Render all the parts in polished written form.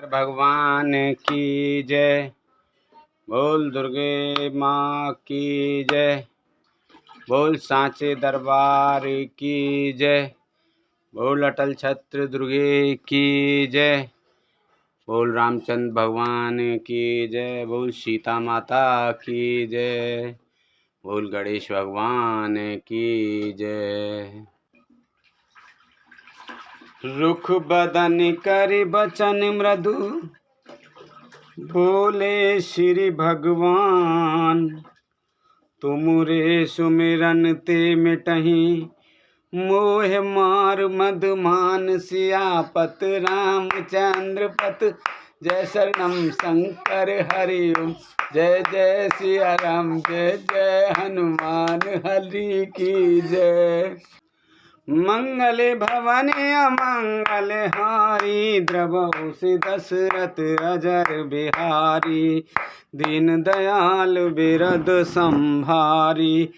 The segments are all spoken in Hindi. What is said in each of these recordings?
भगवान की जय। बोल दुर्गे माँ की जय। बोल सांचे दरबार की जय। बोल अटल छत्र दुर्गे की जय। बोल रामचंद्र भगवान की जय। बोल सीता माता की जय। बोल गणेश भगवान की जय। रुख बदन करि बचन मृदु, बोले श्री भगवान। तुमरे सुमिरन ते मिटहि, मोह मार मधुमान। सियापत रामचंद्र पत, जय शरणम शंकर हरि ओम। जय जय सिया राम, जय जय हनुमान हरि की जय। मंगल भवन अमंगल हारी, द्रवहु सि दशरथ अजर बिहारी। दीन दयाल बिरद संभारी,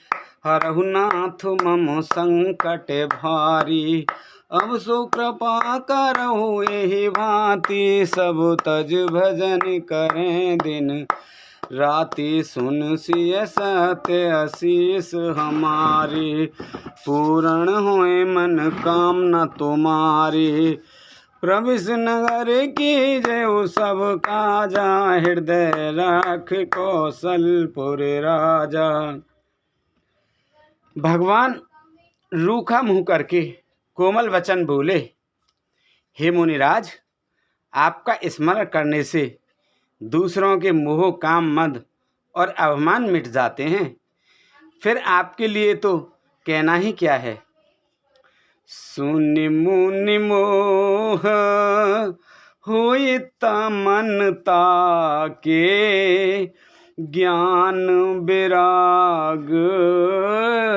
हरहु नाथ मम संकट भारी। अब सो कृपा करहु एहि भांति, सब तज भजन करें दिन राति। सुन सिय सत्य असीस हमारी, पूर्ण होए मन कामना तुम्हारी। प्रविश नगर की जय सब काजा, हृदय राख कौशलपुर राजा। भगवान रूखा मुंह करके कोमल वचन बोले, हे मुनिराज, आपका स्मरण करने से दूसरों के मोह काम मद और अभिमान मिट जाते हैं। फिर आपके लिए तो कहना ही क्या है। सुनि मुनि मोह हुई तमन ताके, ज्ञान विराग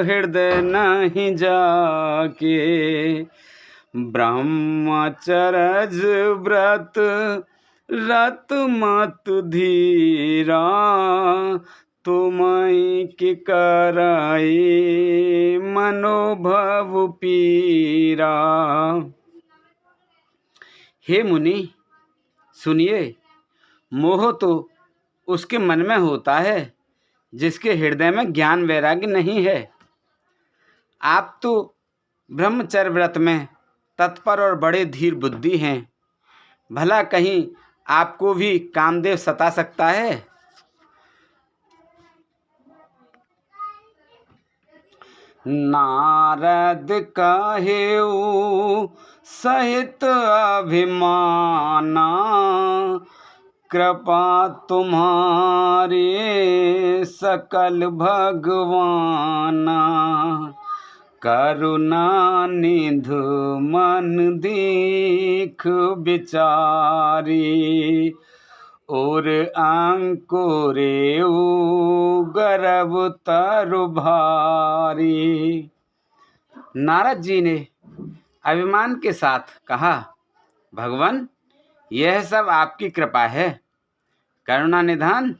हृदय नहीं जाके। ब्रह्मचरज व्रत रत मत धीरा, तुमहि कि कराई मनोभव पीरा। हे मुनि सुनिए, मोह तो उसके मन में होता है जिसके हृदय में ज्ञान वैराग्य नहीं है। आप तो ब्रह्मचर्य व्रत में तत्पर और बड़े धीर बुद्धि हैं। भला कहीं आपको भी कामदेव सता सकता है? नारद कहेउ सहित अभिमाना, कृपा तुम्हारे सकल भगवाना। करुणा निधु मन दीख विचारी, और अंकुरे गर्भ तरु भारी। नारद जी ने अभिमान के साथ कहा, भगवान, यह सब आपकी कृपा है। करुणा निधान।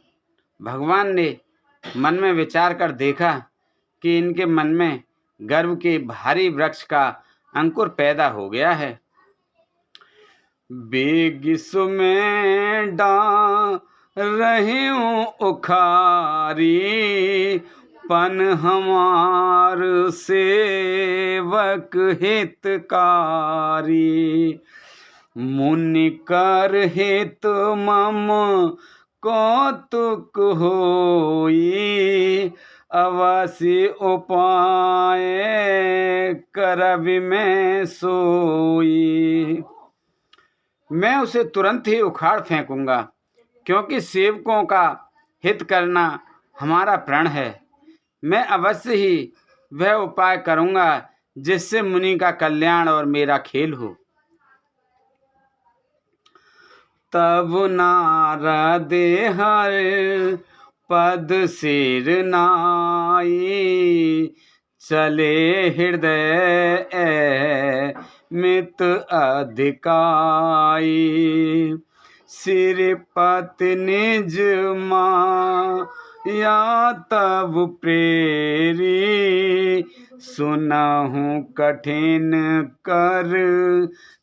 भगवान ने मन में विचार कर देखा कि इनके मन में गर्व के भारी वृक्ष का अंकुर पैदा हो गया है। बेगिस में डा रही उखारी, पन हमार सेवक हितकारी। मुनि कर हित मम कौतुक होई, अवश्य उपाय करबि मैं सोई। मैं उसे तुरंत ही उखाड़ फेंकूंगा, क्योंकि सेवकों का हित करना हमारा प्रण है। मैं अवश्य ही वह उपाय करूंगा जिससे मुनि का कल्याण और मेरा खेल हो। तब नारद हर पद सिर नाई, चले हृदय मित अधिकाई। सिरपत निज या तब प्रेरी, सुनहु कठिन कर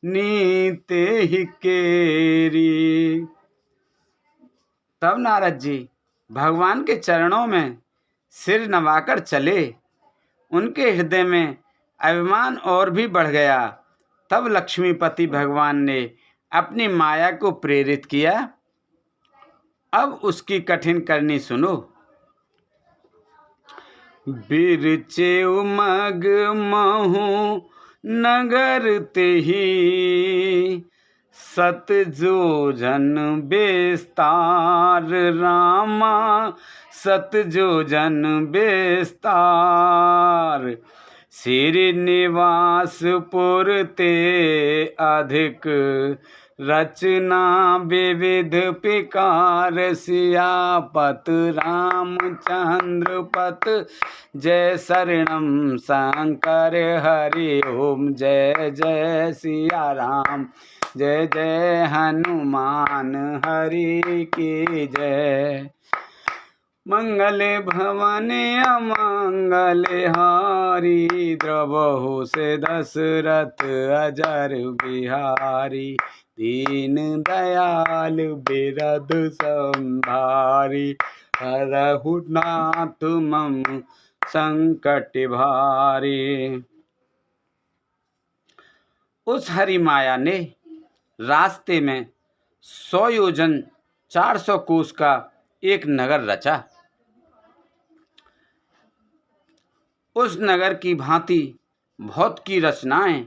नीते ही केरी। तब नारद जी भगवान के चरणों में सिर नवाकर चले। उनके हृदय में अभिमान और भी बढ़ गया। तब लक्ष्मीपति भगवान ने अपनी माया को प्रेरित किया। अब उसकी कठिन करनी सुनो। बिरचे उमग महु नगर तेहि, सत जोजन बेस्तार रामा, सत जोजन बेस्तार। श्रीनिवासपुर ते अधिक रचना विविध पिकार। सियापत रामचंद्र पत जय शरणम शंकर हरि ओम। जय जय सिया राम, जय जय हनुमान हरि की जय। मंगल भवन अमंगल हारी, द्रवहु से दशरथ अजर बिहारी। दीन दयाल बिरद संभारी, हरहु नाथ मम संकट भारी। उस हरि माया ने रास्ते में 100 योजन 400 कोस का एक नगर रचा। उस नगर की भांति बहुत की रचनाएं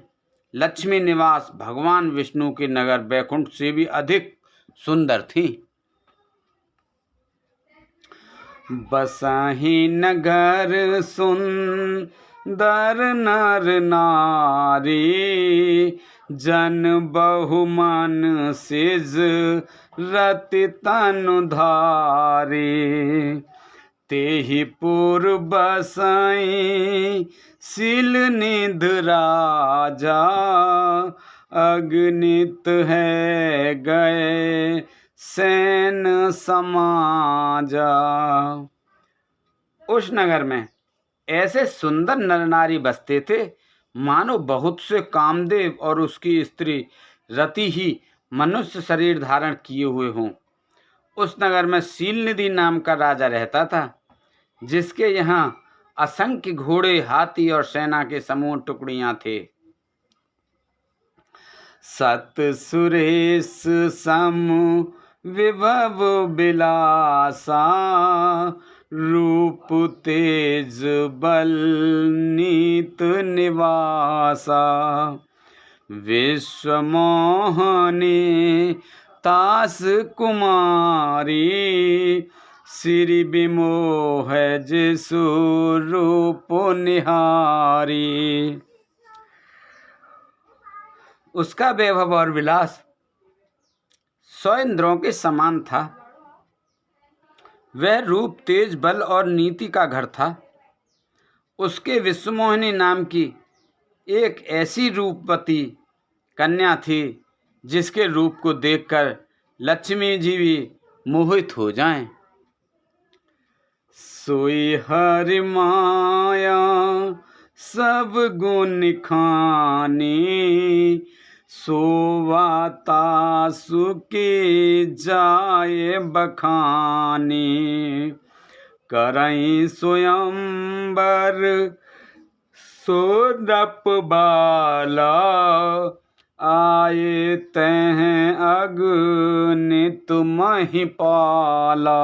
लक्ष्मी निवास भगवान विष्णु के नगर बैकुंठ से भी अधिक सुंदर थीं। बसाही नगर सुंदर नर नारी, जन बहुमन सिज रति तनु धारी। तेहि पुर बसाई सिल निध राजा, अगणित है गए सैन समाजा। उस नगर में ऐसे सुंदर नर नारी बसते थे मानो बहुत से कामदेव और उसकी स्त्री रति ही मनुष्य शरीर धारण किए हुए हों। उस नगर में शीलनिधि नाम का राजा रहता था, जिसके यहाँ असंख्य घोड़े, हाथी और सेना के समूह टुकड़ियां थे। सत सुरेश सम विभव बिलासा, रूप तेज बल नीत निवासा। विश्व मोहनी तास कुमारी, श्री विमोह जिसु रूप निहारी। उसका वैभव और विलास 100 इंद्रों के समान था। वह रूप, तेज, बल और नीति का घर था। उसके विश्वमोहिनी नाम की एक ऐसी रूपवती कन्या थी जिसके रूप को देखकर लक्ष्मी जी भी मोहित हो जाएं। सोई हरि माया सब गुण खानी, सोवाता सुखी जाए बखानी। करई स्वयंवर सोदप बाला, आए तह अगणित महिपाला।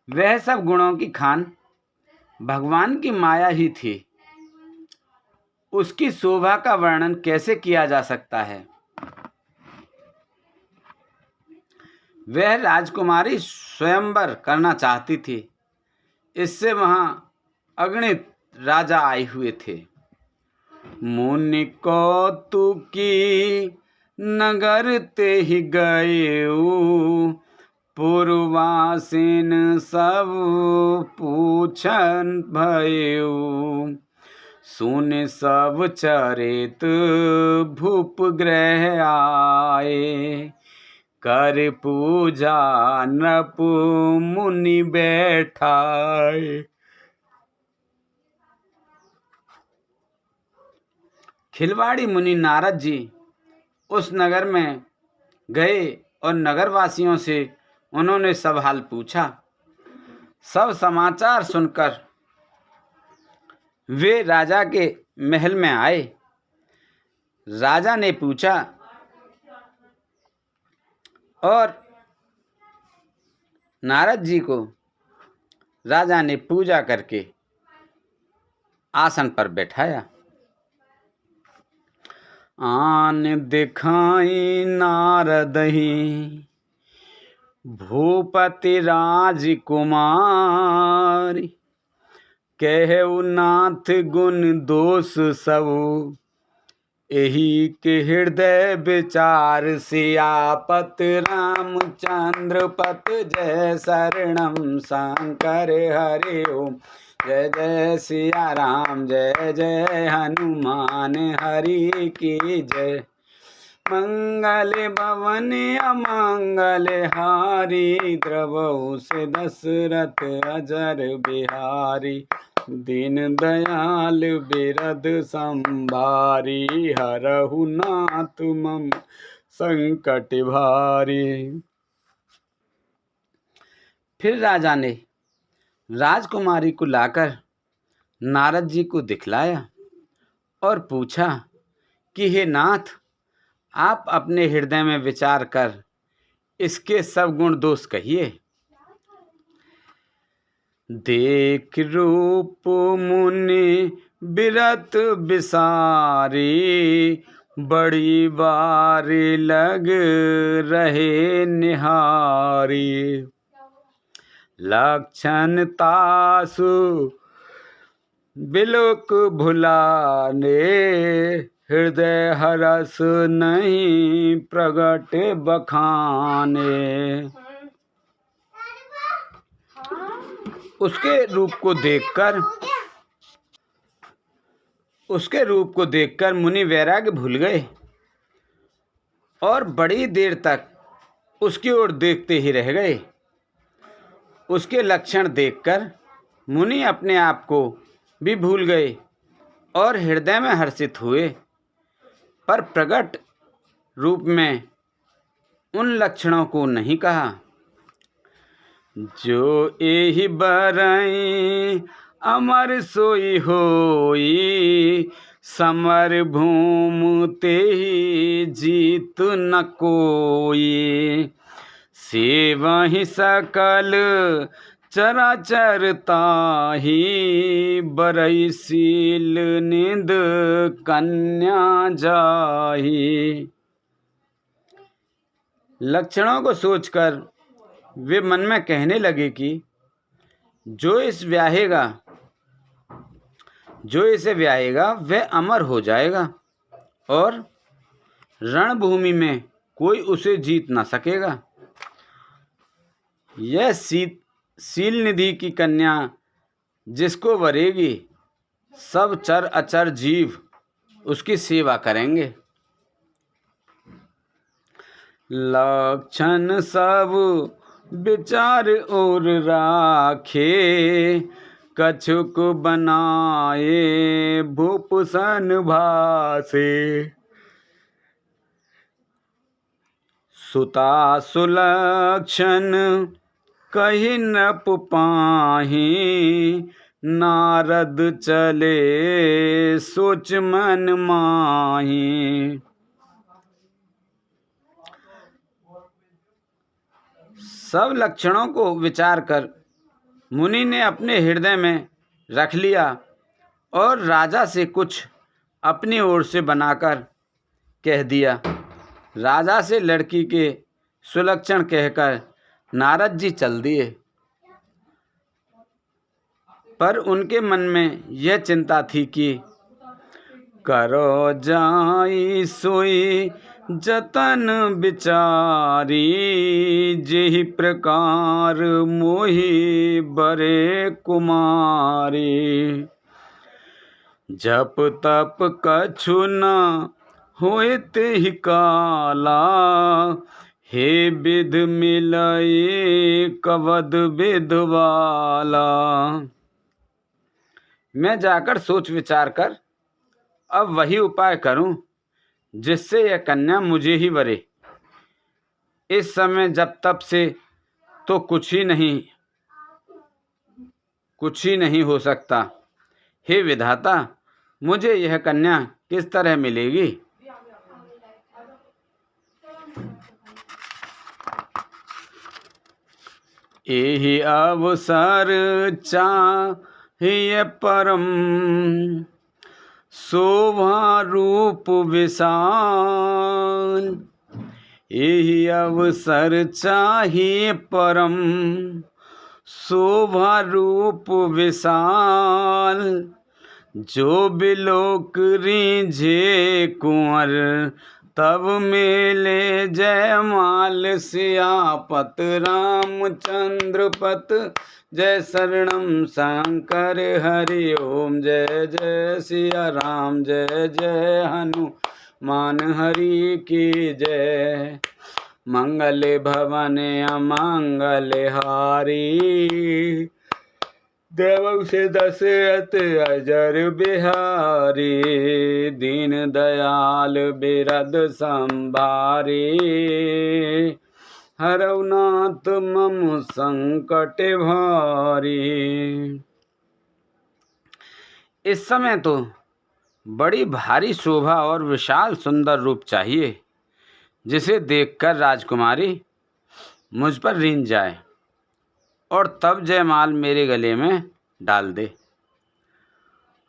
वह सब गुणों की खान भगवान की माया ही थी। उसकी शोभा का वर्णन कैसे किया जा सकता है। वह राजकुमारी स्वयंवर करना चाहती थी। इससे वहां अगणित राजा आए हुए थे। मुनि कौतुकी नगर ते ही गएऊ, पूर्वासीन सब पूछन भयऊ। सुन सब चरित भूप ग्रह आए, कर पूजा नृप मुनि बैठाए। खिलवाड़ी मुनि नारद जी उस नगर में गए और नगरवासियों से उन्होंने सब हाल पूछा। सब समाचार सुनकर वे राजा के महल में आए। राजा ने पूछा और नारद जी को राजा ने पूजा करके आसन पर बैठाया। आन दिखाई नारद ही भूपति राजकुमार, कहु नाथ गुण दोष सब, एही के हृदय विचार, सियापत रामचंद्र पत जय शरणम शंकर हरि ओम। जय जय सिया राम जय जय हनुमान हरि की जय। मंगल भवन अमंगल हारी, द्रवहु से दशरथ अजर बिहारी। दीन दयाल बिरद संभारी, हरहु नाथ मम संकट भारी। फिर राजा ने राजकुमारी को लाकर नारद जी को दिखलाया और पूछा कि हे नाथ, आप अपने हृदय में विचार कर इसके सब गुण दोष कहिए। देख रूप मुनि बिरत बिसारी, बड़ी बारी लग रहे निहारी। लक्षण तासु बिलोक भुलाने, हृदय हरस नहीं प्रगट बखाने। उसके रूप को देखकर मुनि वैराग्य भूल गए और बड़ी देर तक उसकी ओर देखते ही रह गए। उसके लक्षण देखकर मुनि अपने आप को भी भूल गए और हृदय में हर्षित हुए, पर प्रकट रूप में उन लक्षणों को नहीं कहा। जो एहि बरई अमर सोई होई, समर भूमि तेहि जीत न कोई। सेवहि सकल चराचर ताहि, बरई शील निंद कन्या जाहि। लक्षणों को सोचकर वे मन में कहने लगे कि जो इसे ब्याहेगा वह अमर हो जाएगा और रणभूमि में कोई उसे जीत ना सकेगा। यह शील निधि की कन्या जिसको वरेगी, सब चर अचर जीव उसकी सेवा करेंगे। लक्षण सब विचार और राखे, कछुक बनाए भूपसन भासे। सुता सुलक्षण कहि नृप पाहि, नारद चले सोच मन माहि। सब लक्षणों को विचार कर मुनि ने अपने हृदय में रख लिया और राजा से कुछ अपनी ओर से बनाकर कह दिया। राजा से लड़की के सुलक्षण कहकर नारद जी चल दिए, पर उनके मन में यह चिंता थी कि करो जाई सोई जतन विचारी, जेहि प्रकार मोहि बरे कुमारी। जप तप कछु न होइत ही काला, हे विध मिलई कवद विधवाला। मैं जाकर सोच विचार कर अब वही उपाय करूं जिससे यह कन्या मुझे ही वरे। इस समय जब तब से तो कुछ ही नहीं हो सकता। हे विधाता, मुझे यह कन्या किस तरह मिलेगी? एहि अवसर चाहिए परम, शोभा रूप विशाल। एहि अवसर चाहिए परम, शोभा रूप विशाल। जो बिलोक रीझे कुंवर, तब मेले जयमाल। सियापत रामचंद्र पत, जय शरणम शंकर हरि ओम। जय जय सिया राम, जय जय हनुमान हरि की जय। मंगल भवन अमंगल हारी, देवौ से दशरथ अजर बिहारी। दीन दयाल बिरद संभारी, हरौ नाथ मम संकट भारी। इस समय तो बड़ी भारी शोभा और विशाल सुंदर रूप चाहिए, जिसे देखकर राजकुमारी मुझ पर रीझ जाए और तब जयमाल मेरे गले में डाल दे।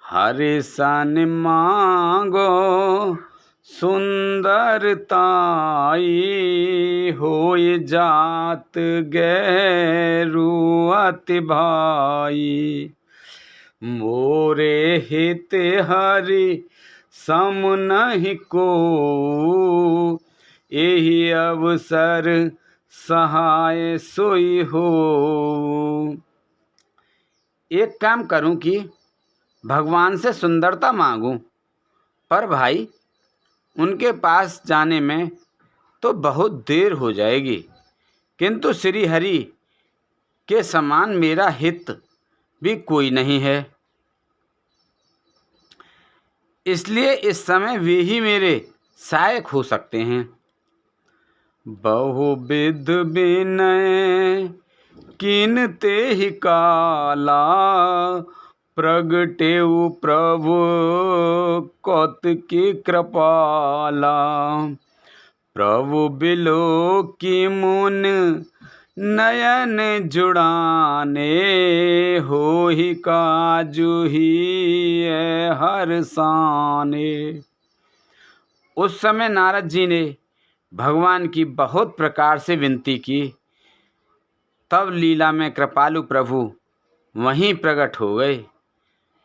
हरि सन मांगो सुंदरताई, होय जात गैरु अति भाई। मोरे हित हरि सम नहीं को, एहि अवसर सहाय सोई हो। एक काम करूं कि भगवान से सुंदरता मांगूं, पर भाई उनके पास जाने में तो बहुत देर हो जाएगी, किंतु श्री हरि के समान मेरा हित भी कोई नहीं है। इसलिए इस समय वे ही मेरे सहायक हो सकते हैं। बहुविध विनय कीनते ही काला, प्रगटेउ प्रभु कौतुकी कृपाला। प्रभु बिलोकी मुन नयन जुड़ाने, होहि काजु ही हर्षाने। उस समय नारद जी ने भगवान की बहुत प्रकार से विनती की। तब लीला में कृपालु प्रभु वहीं प्रकट हो गए।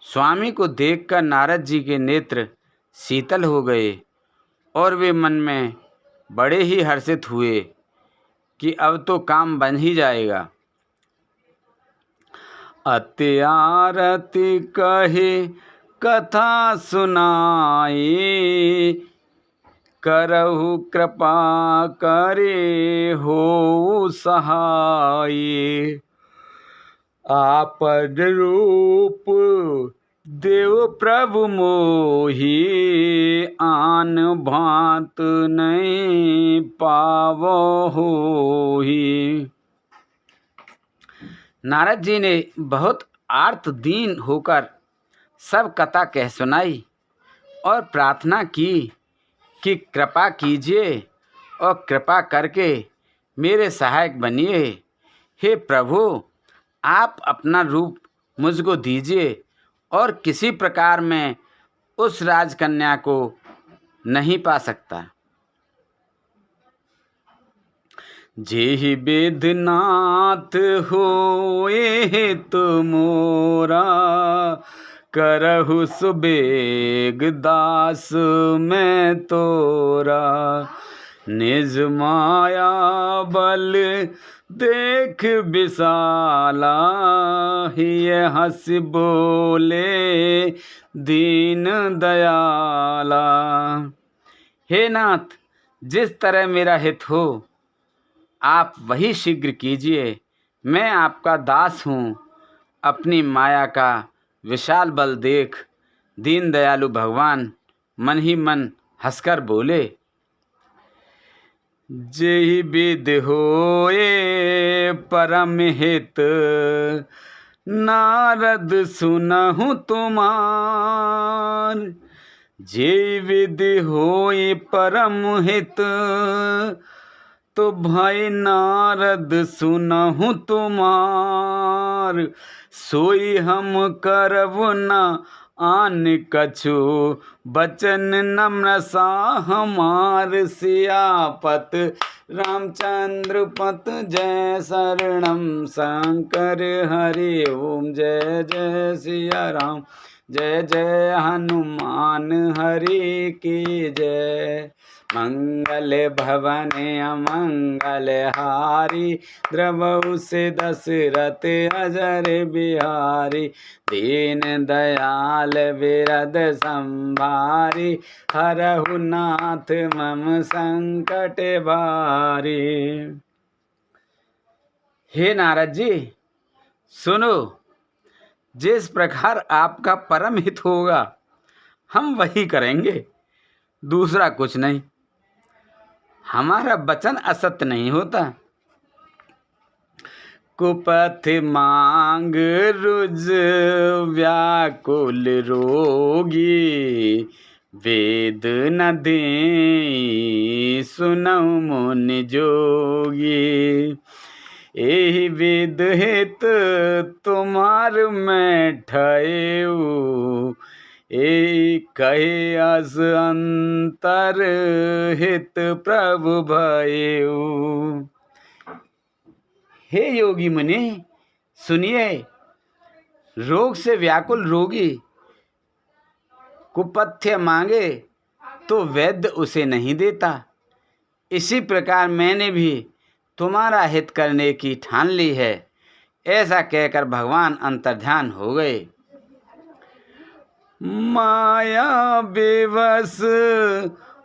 स्वामी को देखकर नारद जी के नेत्र शीतल हो गए और वे मन में बड़े ही हर्षित हुए कि अब तो काम बन ही जाएगा। अति आरती कहे कथा सुनाई, करहु कृपा करे हो सहाय। आपद रूप देव प्रभु मोहि, आन भांत नहीं पावो होहि। नारद जी ने बहुत आर्त दीन होकर सब कथा कह सुनाई और प्रार्थना की कि कृपा कीजिए और कृपा करके मेरे सहायक बनिए। हे प्रभु, आप अपना रूप मुझको दीजिए और किसी प्रकार मैं उस राजकन्या को नहीं पा सकता। जेहि वेदनाथ होए तो मोरा, करहु सुबेग दास मैं तोरा। निज माया बल देख विशाला, हिय हंस बोले दीन दयाला। हे नाथ, जिस तरह मेरा हित हो आप वही शीघ्र कीजिए। मैं आपका दास हूँ। अपनी माया का विशाल बल देख दीन दयालु भगवान मन ही मन हंसकर बोले, जेहि विद होए परम हित, नारद सुनहु तुमार। जेहि विद होए परम हित, तो भाई नारद सुनहु तुमार। सोई हम करबु न आन कछु, बचन नम्र सा हमार। सियापत रामचंद्र पत जय शरणम शंकर हरि ओम। जय जय सिया राम, जय जय हनुमान हरि की जय। मंगल भवन अमंगल हारी, द्रवहु से दशरथ अजर बिहारी। दीन दयाल विरद संभारी, हरहु नाथ मम संकट भारी। हे नारद जी, सुनो, जिस प्रकार आपका परम हित होगा हम वही करेंगे, दूसरा कुछ नहीं। हमारा वचन असत्य नहीं होता। कुपथ मांग रुज व्याकुल रोगी, वेद न दे सुनऊ मुनि जोगी। एहि वेद हित तुम्हार मैं ठयऊ, ए कहे अस अंतर हित प्रभु भयऊ। हे योगी मुनि, सुनिए, रोग से व्याकुल रोगी कुपथ्य मांगे तो वैद्य उसे नहीं देता। इसी प्रकार मैंने भी तुम्हारा हित करने की ठान ली है। ऐसा कहकर भगवान अंतर्ध्यान हो गए। माया बेवस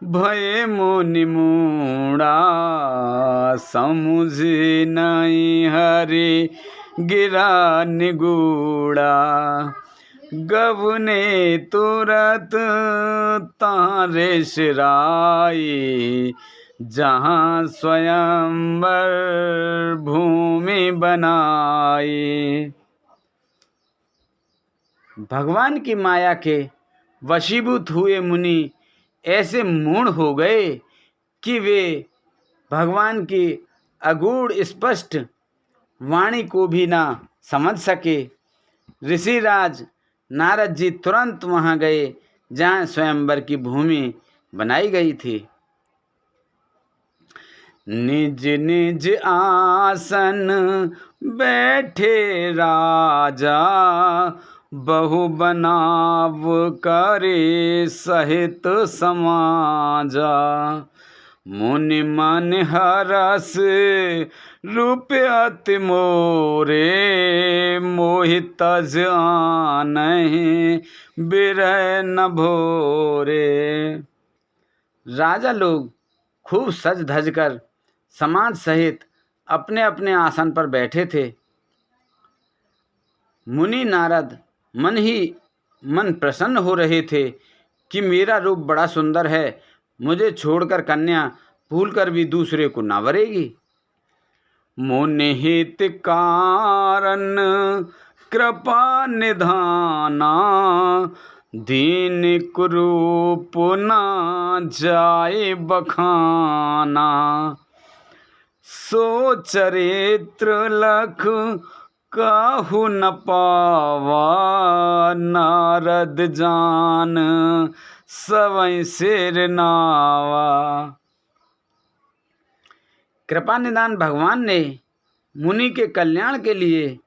भय मुनि मूढ़ा, समुझ नहीं हरि गिरा निगूढ़ा। गवने तुरत तारे सिराई, जहाँ स्वयंवर भूमि बनाई। भगवान की माया के वशीभूत हुए मुनि ऐसे मूढ़ हो गए कि वे भगवान की अगूढ़ स्पष्ट वाणी को भी ना समझ सके। ऋषिराज नारद जी तुरंत वहां गए जहाँ स्वयंवर की भूमि बनाई गई थी। निज निज आसन बैठे राजा, बहु बनाव करे सहित समाजा। मुनि मन हरस रूप अति मोरे, मोहि तज आनहि बिरह न भोरे। राजा लोग खूब सज धज कर समाज सहित अपने अपने आसन पर बैठे थे। मुनि नारद मन ही मन प्रसन्न हो रहे थे कि मेरा रूप बड़ा सुंदर है, मुझे छोड़कर कन्या भूलकर भी दूसरे को ना वरेगी। मुनि हित कारण कृपा निधाना, दीन कुरूप न जाए बखाना। सो चरित्र लख काहू न पावा, नारद जान सवै सिर नावा। कृपा निदान भगवान ने मुनि के कल्याण के लिए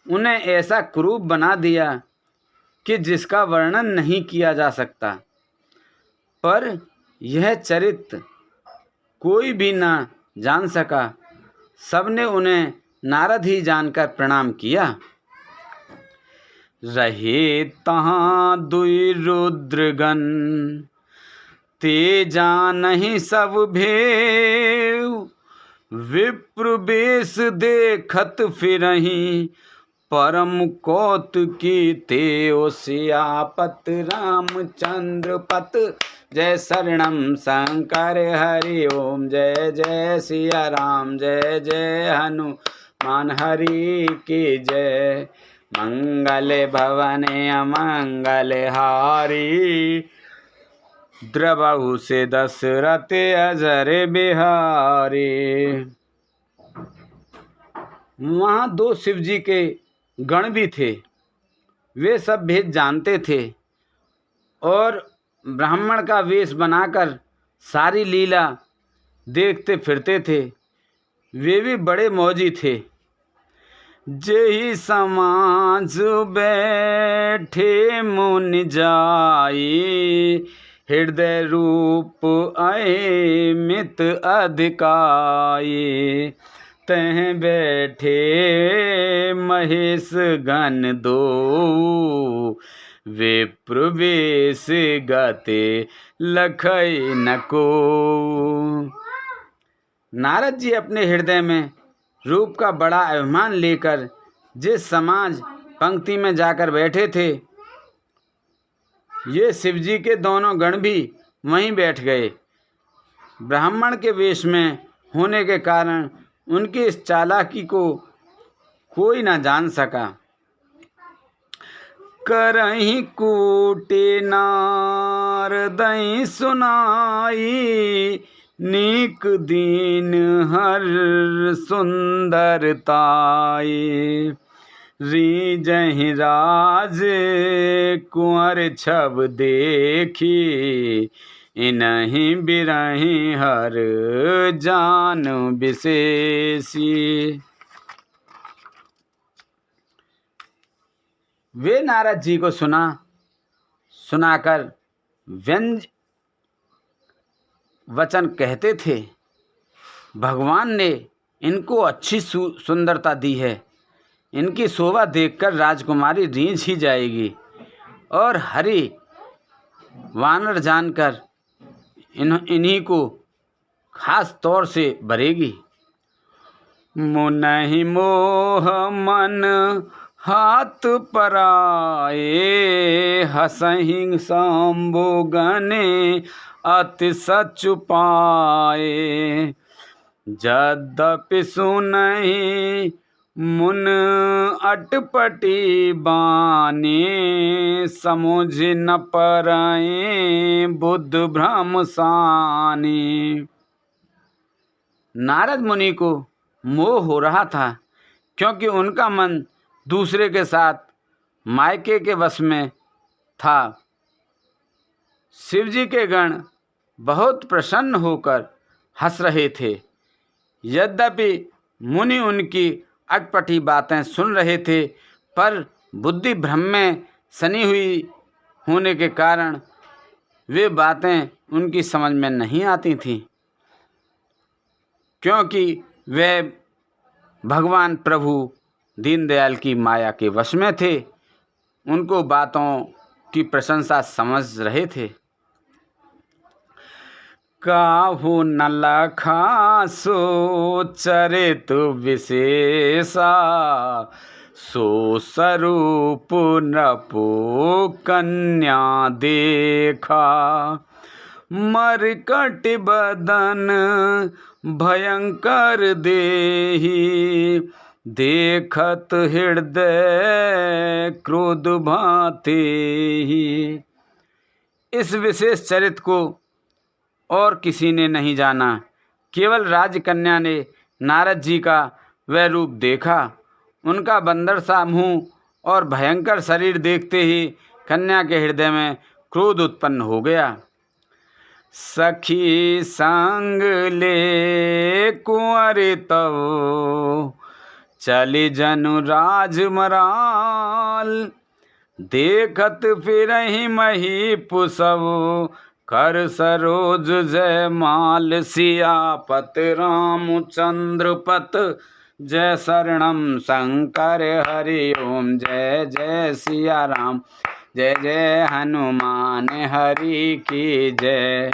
उन्हें ऐसा कुरूप बना दिया कि जिसका वर्णन नहीं किया जा सकता। पर यह चरित्र कोई भी ना जान सका। सबने उन्हें नारद ही जानकर प्रणाम किया। रहे तहाँ दुई रुद्रगण, ते जानहि सब भेव। विप्र बेश देखत फिरहीं परम कौतुकी ते सियापत रामचंद्र पत। जय शरणम शंकर हरि ओम। जय जय सिया राम जय जय हनुमान हरि की जय। मंगल भवन अमंगल हारी द्रवहु से दशरथ अजर बिहारी। वहाँ 2 शिव जी के गण भी थे। वे सब भेद जानते थे और ब्राह्मण का वेश बनाकर सारी लीला देखते फिरते थे। वे भी बड़े मौजी थे। जेहि समाज बैठे मुनि जाई हृदय रूप अमित अधिकाई। तह बैठे महेश गण दो विप्र वेश गाते लखई नको। नारद जी अपने हृदय में रूप का बड़ा अभिमान लेकर जिस समाज पंक्ति में जाकर बैठे थे, ये शिवजी के दोनों गण भी वहीं बैठ गए। ब्राह्मण के वेश में होने के कारण उनकी इस चालाकी को कोई न जान सका। करहीं कूटे नारदई सुनाई नीक दीन हर सुंदरताई। रीजहि राज कुंवर छब देखी इनहि बिरहि हर जान विशेषी। वे नारद जी को सुनाकर व्यंज वचन कहते थे। भगवान ने इनको अच्छी सुंदरता दी है। इनकी शोभा देखकर राजकुमारी रीझ ही जाएगी और हरि वानर जानकर इन्हीं को खास तौर से भरेगी। मुनहि मोह मन हाथ पराए हसहि शंभु गने अति सचु पाए। यद्यपि सुनहि मुन अटपटी बानी समुझ न परए बुद्ध भ्रम सानी। नारद मुनि को मोह हो रहा था क्योंकि उनका मन दूसरे के साथ मायके के वश में था। शिवजी के गण बहुत प्रसन्न होकर हंस रहे थे। यद्यपि मुनि उनकी अटपटी बातें सुन रहे थे, पर बुद्धि भ्रम में सनी हुई होने के कारण वे बातें उनकी समझ में नहीं आती थीं, क्योंकि वे भगवान प्रभु दीनदयाल की माया के वश में थे। उनको बातों की प्रशंसा समझ रहे थे। काहू न लखा सो चरित विशेषा सो स्वरूप नपो कन्या देखा। मरकट बदन भयंकर देही देखत हृदय क्रोध भाते ही। इस विशेष चरित्र को और किसी ने नहीं जाना, केवल राजकन्या ने नारद जी का वह रूप देखा। उनका बंदर सा मुँह और भयंकर शरीर देखते ही कन्या के हृदय में क्रोध उत्पन्न हो गया। सखी संग ले कुंवर तव चली जनु राजमराल। देखत फिरहि मही पुसव कर सरोज जय माल। सियापत रामचंद्र पत जय शरणम शंकर हरि ओम। जय जय सिया राम जय जय हनुमान हरि की जय।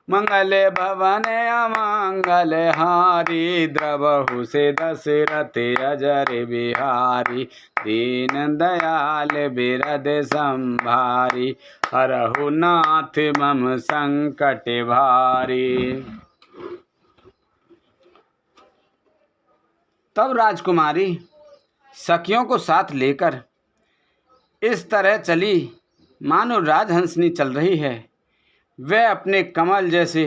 मंगले भवन अमंगल हारी, द्रवहु से दशरथ अजर बिहारी, दीन दयाल बिरद संभारी, हरहु नाथ मम संकट भारी। तब राजकुमारी सखियों को साथ लेकर इस तरह चली मानो राजहंसनी चल रही है। वह अपने कमल जैसे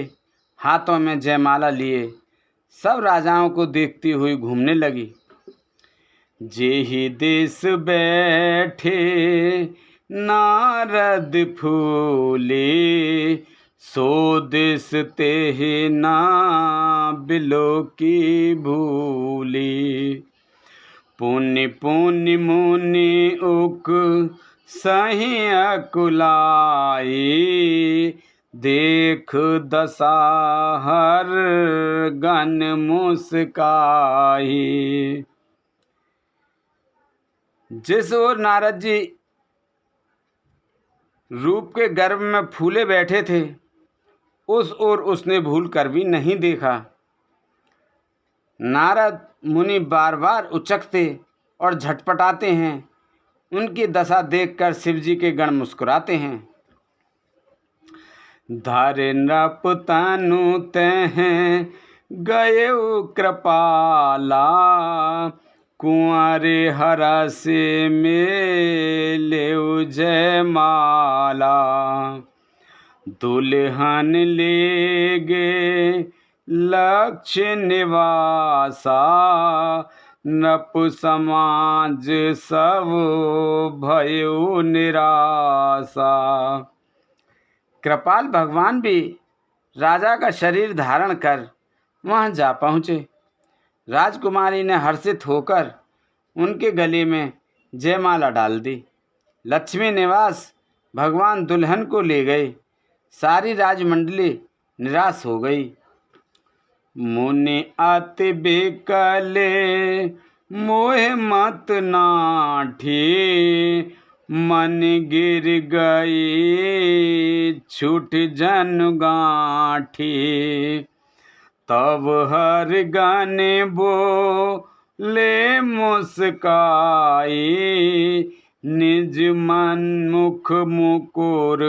हाथों में जयमाला लिए सब राजाओं को देखती हुई घूमने लगी। जेहि देश बैठे नारद फूले, सो देश तेहि ना बिलो की भूली, पुनि पुनि मुनि उक सही अकुलाई, देख दसाहर गन मुस्काई। जिस ओर नारद जी रूप के गर्भ में फूले बैठे थे उस ओर उसने भूल कर भी नहीं देखा। नारद मुनि बार बार उचकते और झटपटाते हैं। उनकी दशा देखकर शिवजी के गण मुस्कुराते हैं। धर नृप तनु तें गए कृपाला, कुंवर हरस मेले जयमाला, दुल्हन ले गे लक्ष्य निवासा, नृप समाज सब भयो निराशा। कृपाल भगवान भी राजा का शरीर धारण कर वहां जा पहुँचे। राजकुमारी ने हर्षित होकर उनके गले में जयमाला डाल दी। लक्ष्मी निवास भगवान दुल्हन को ले गए। सारी राजमंडली निराश हो गई। मुनि अति बिकले मोह मत नाठी, मन गिर गई छूट जन गांठी, तब हर गाने बोले मुस्काई, निज मन मुख मुकुर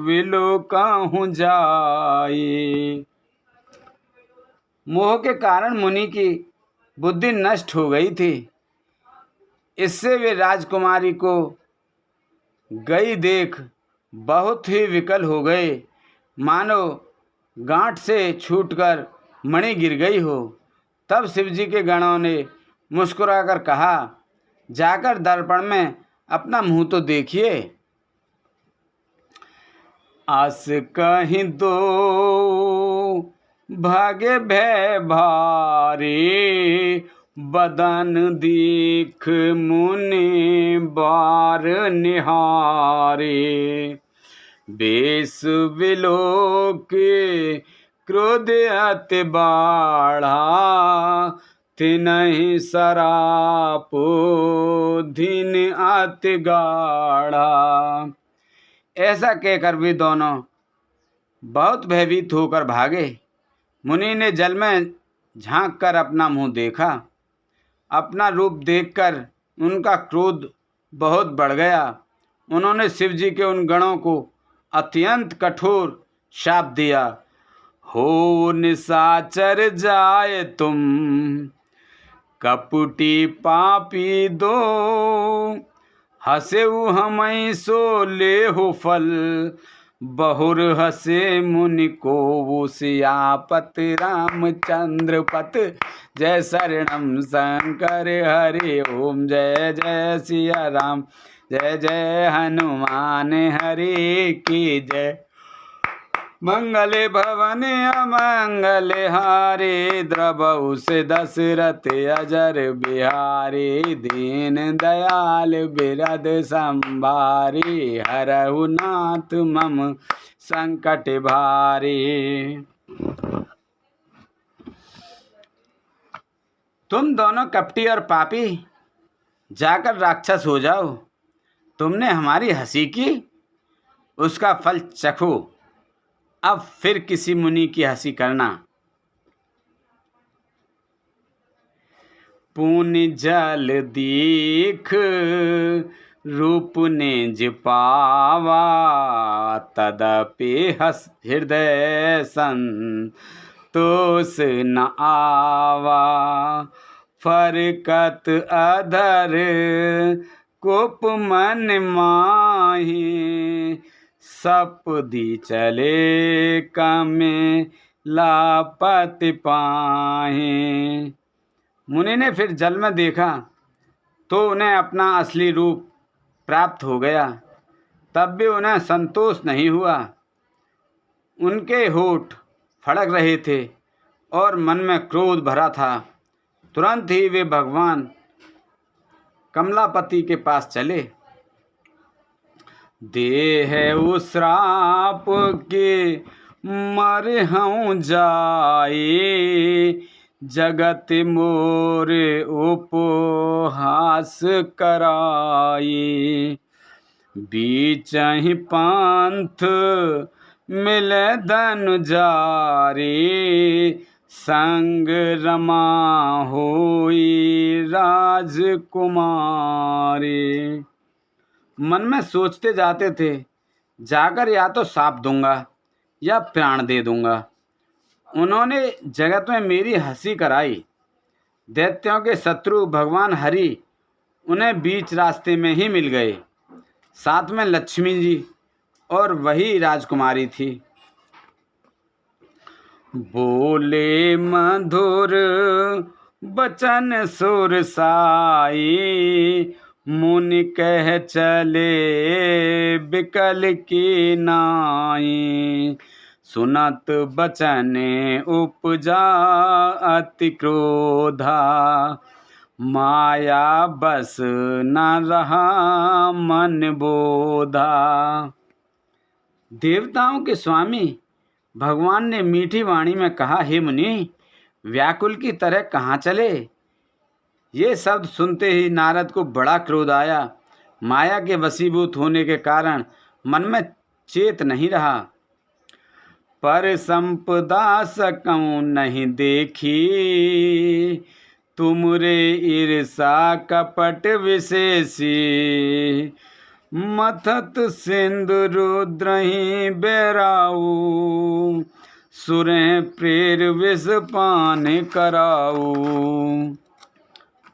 विलो कहूँ जाई। मोह के कारण मुनि की बुद्धि नष्ट हो गई थी। इससे वे राजकुमारी को गई देख बहुत ही विकल हो गए, मानो गांठ से छूटकर मणि गिर गई हो। तब शिवजी के गणों ने मुस्कुराकर कहा, जाकर दर्पण में अपना मुंह तो देखिए। आस कहीं दो भागे भय भारी, बदन दीख मुनि बार निहारे, बेस विलोक क्रोध अति बाढ़ा, तिनहि सराप धीन अति गाढ़ा। ऐसा कहकर वे दोनों बहुत भयभीत होकर भागे। मुनि ने जल में झांक कर अपना मुंह देखा। अपना रूप देखकर उनका क्रोध बहुत बढ़ गया। उन्होंने शिवजी के उन गणों को अत्यंत कठोर शाप दिया। हो निशाचर जाए तुम, कपटी पापी दो, हसेउ हमई सो ले हो फल, बहुर हसे मुनि को सियापत रामचंद्र पत, जय शरणम शंकर हरि ओम, जय जय सिया राम, जय जय हनुमान हरि की जय। मंगले भवन अमंगले हारे, द्रवहु से दशरथ अजर बिहारी, दीन दयाल बिरद संभारी, हरहु नाथ मम संकट भारी। तुम दोनों कपटी और पापी जाकर राक्षस हो जाओ। तुमने हमारी हंसी की, उसका फल चखो। अब फिर किसी मुनि की हंसी करना। पुण्य जल दीख रूप निज पावा, तदपि हस हृदय संतोष न आवा। फरकत अधर कुप मन माही, सपदी चले कमे लापत पाही। मुनि ने फिर जल में देखा तो उन्हें अपना असली रूप प्राप्त हो गया, तब भी उन्हें संतोष नहीं हुआ। उनके होठ फड़क रहे थे और मन में क्रोध भरा था। तुरंत ही वे भगवान कमलापति के पास चले। देह उश्राप के मरहूँ जाए, जगत मोर उपहास कराए। बीचहि पंथ मिले धनु जारे, संग रमा होई राजकुमारी। मन में सोचते जाते थे, जाकर या तो शाप दूंगा या प्राण दे दूंगा। उन्होंने जगत में मेरी हंसी कराई। दैत्यों के शत्रु भगवान हरि उन्हें बीच रास्ते में ही मिल गए। साथ में लक्ष्मी जी और वही राजकुमारी थी। बोले मधुर बचन सुर साई, मुनि कह चले बिकल की नाई। सुनत बचन उपजा अति क्रोधा, माया बस न रहा मन बोधा। देवताओं के स्वामी भगवान ने मीठी वाणी में कहा, हे मुनि, व्याकुल की तरह कहाँ चले? ये शब्द सुनते ही नारद को बड़ा क्रोध आया। माया के वशीभूत होने के कारण मन में चेत नहीं रहा। पर संपदा सकऊं नहीं देखी, तुमरे ईर्षा कपट विशेषी। मथत सिंधु रुद्रहि बेराऊ, सुरें प्रेर विष पान कराऊ।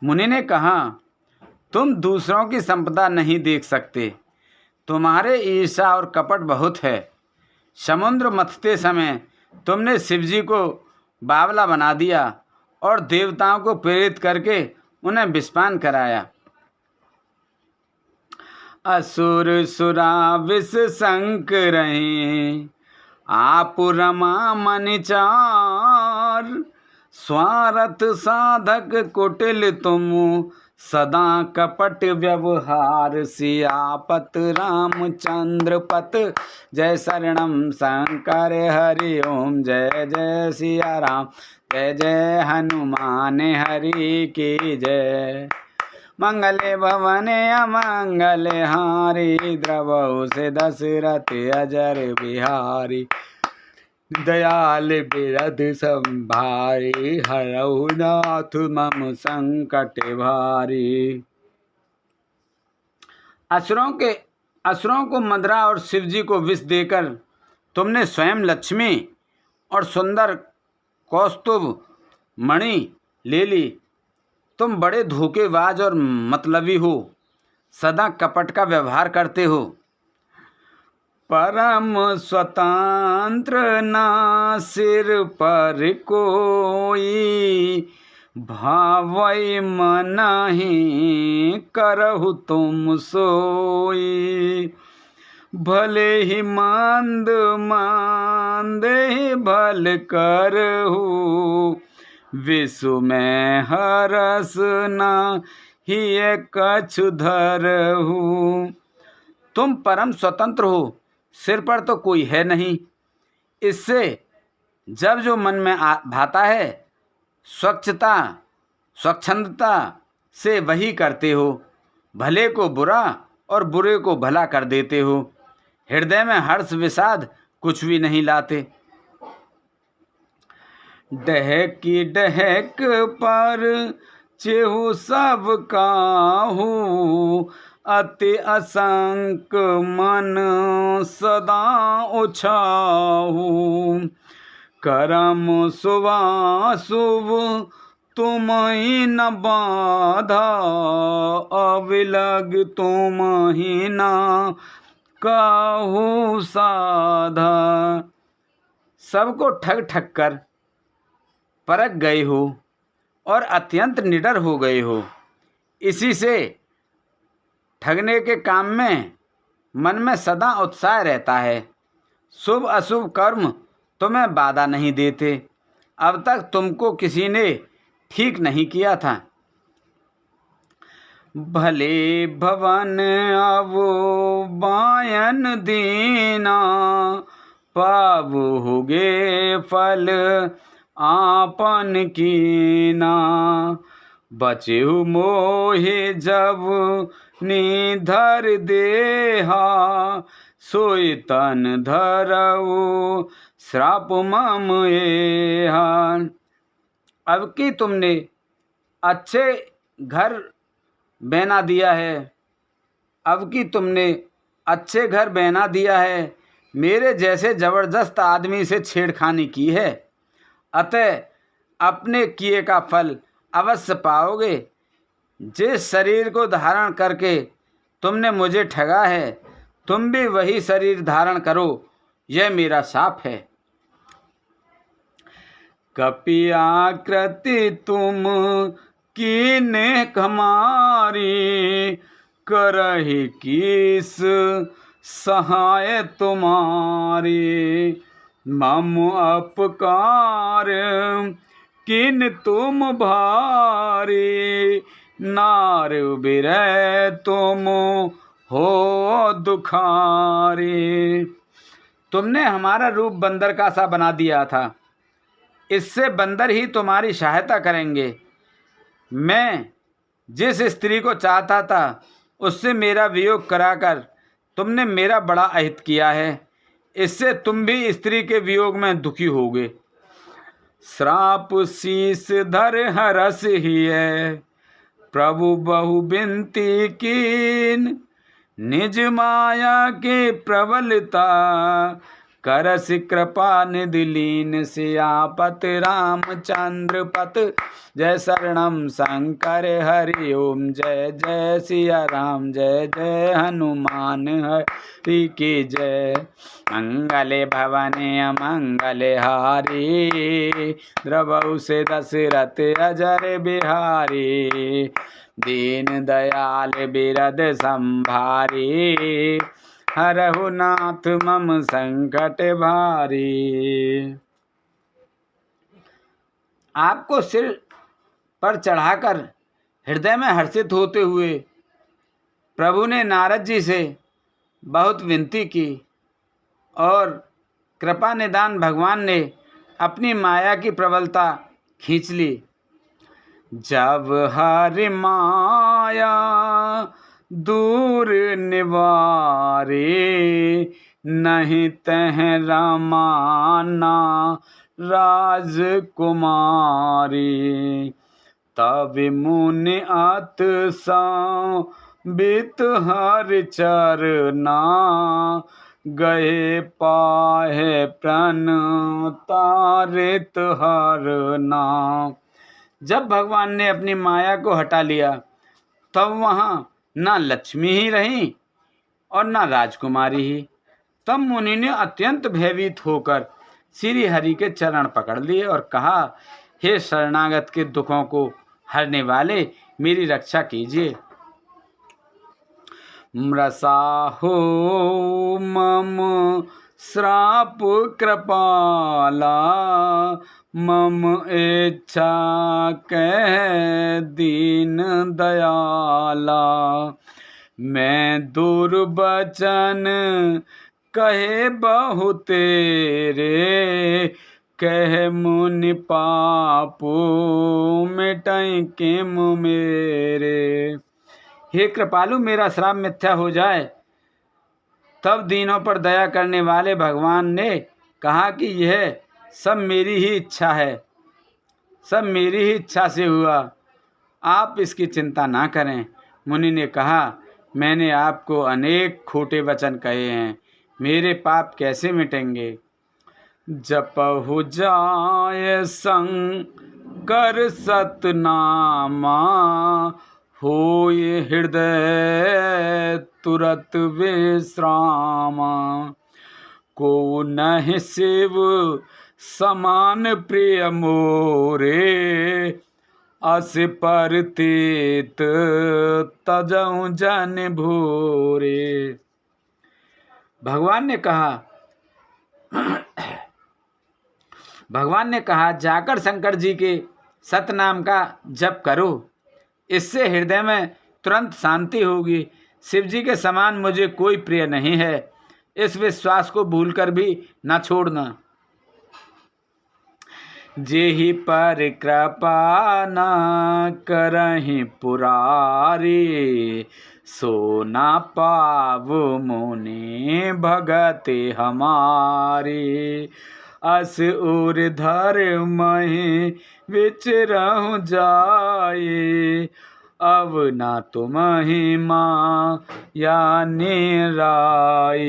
मुनि ने कहा, तुम दूसरों की संपदा नहीं देख सकते, तुम्हारे ईर्षा और कपट बहुत है। समुद्र मथते समय तुमने शिवजी को बावला बना दिया और देवताओं को प्रेरित करके उन्हें विषपान कराया। असुर सुरा विष संक रहे, आप रमा मन चार। स्वार्थ साधक कुटिल तुम, सदा कपट व्यवहार। सियापत रामचंद्र पत, जय शरणम शंकर हरि ओम। जय जय सिया राम, जय जय हनुमान हरि की जय। मंगले भवने अमंगले हारी, द्रवहु से दशरथ अजर बिहारी। दयाल बिरध संभारी, हरहु नाथ मम संकट भारी। असुरों को मदरा और शिवजी को विष देकर तुमने स्वयं लक्ष्मी और सुंदर कौस्तुभ मणि ले ली। तुम बड़े धोखेबाज और मतलबी हो, सदा कपट का व्यवहार करते हो। परम स्वतंत्र ना सिर पर कोई, भावै मनहि करहु तुम सोई। भले ही मंद मांदे भल करहु, विषु में हरस ना ही कछु धरहु। तुम परम स्वतंत्र हो, सिर पर तो कोई है नहीं। इससे जब जो मन में भाता है स्वच्छंदता से वही करते हो। भले को बुरा और बुरे को भला कर देते हो। हृदय में हर्ष विषाद कुछ भी नहीं लाते। डहकी डहक पर चेहु सब काहू, अति असंक मन सदा उछाहू। करम शुभाशुभ तुम ही न बाधा, अविलग तुम ही न काहू साधा। सबको ठग ठग कर परख गए हो और अत्यंत निडर हो गए हो। इसी से ठगने के काम में मन में सदा उत्साह रहता है। शुभ अशुभ कर्म तुम्हें बाधा नहीं देते। अब तक तुमको किसी ने ठीक नहीं किया था। भले भवन अब बायन दीना, पावोगे फल आपन कीना। बचेहु मोहे जब निधर देहा, सोई तन धरऊ श्राप मम एहा। अब कि तुमने अच्छे घर बना दिया है, अब कि तुमने अच्छे घर बना दिया है, मेरे जैसे जबरदस्त आदमी से छेड़खानी की है, अतः अपने किए का फल अवश्य पाओगे। जिस शरीर को धारण करके तुमने मुझे ठगा है, तुम भी वही शरीर धारण करो, यह मेरा शाप है। कपि आकृति तुम कीने कमारी, करहि किस सहाय तुम्हारी। मम अपकार किन तुम भारी, नार बिरह तुम हो दुखारी। तुमने हमारा रूप बंदर का सा बना दिया था, इससे बंदर ही तुम्हारी सहायता करेंगे। मैं जिस स्त्री को चाहता था उससे मेरा वियोग कराकर तुमने मेरा बड़ा अहित किया है, इससे तुम भी स्त्री के वियोग में दुखी होगे। श्राप शीस धर हरस ही है, प्रभु बहु बिनती कीन। निज माया की प्रबलता, करस कृपा निधि लीन। सियापत रामचंद्र पत, जय शरणम शंकर हरि ओम। जय जय सिया राम, जय जय हनुमान हरि की जय। मंगले भवने अमंगले हारी, द्रवहु से दशरथ अजर बिहारी। दीन दयाल बिरद संभारी, हरहु नाथ मम संकट भारी। आपको सिर पर चढ़ाकर हृदय में हर्षित होते हुए प्रभु ने नारद जी से बहुत विनती की और कृपा निदान भगवान ने अपनी माया की प्रबलता खींच ली। जब हरि माया दूर निवारे, नहीं तह रमाना राजकुमारी। तब मुनि अत संबित हरि चरना, गए पाहे प्रण तारित हरना। जब भगवान ने अपनी माया को हटा लिया तब वहाँ ना लक्ष्मी ही रही और ना राजकुमारी ही। तब मुनि ने अत्यंत भयभीत होकर श्री हरि के चरण पकड़ लिए और कहा, हे शरणागत के दुखों को हरने वाले, मेरी रक्षा कीजिए। मृषा हो मम श्राप कृपाला, मम इच्छा कह दीन दयाला। मैं दुर्वचन कहे बहु तेरे, कह मुनि पापो मिटाई किम मेरे। हे कृपालु, मेरा श्राप मिथ्या हो जाए तब दीनों पर दया करने वाले भगवान ने कहा कि यह सब मेरी ही इच्छा है, सब मेरी ही इच्छा से हुआ, आप इसकी चिंता ना करें। मुनि ने कहा, मैंने आपको अनेक खोटे वचन कहे हैं, मेरे पाप कैसे मिटेंगे। जपहु जाय शंकर सतनामा, होय हृदय तुरत विश्रामा। को नहीं शिव समान प्रिय मोरे, अस पर तीत तजऊ जन भोरे। भगवान ने कहा जाकर शंकर जी के सतनाम का जप करो, इससे हृदय में तुरंत शांति होगी। शिव जी के समान मुझे कोई प्रिय नहीं है, इस विश्वास को भूलकर भी न छोड़ना। जेहि पर कृपा न करहि पुरारी, सो न पाव मुनि भगति हमारी। अस ऊर्धर महि विचरहु जाए, अब न तुम्हि माया निराई।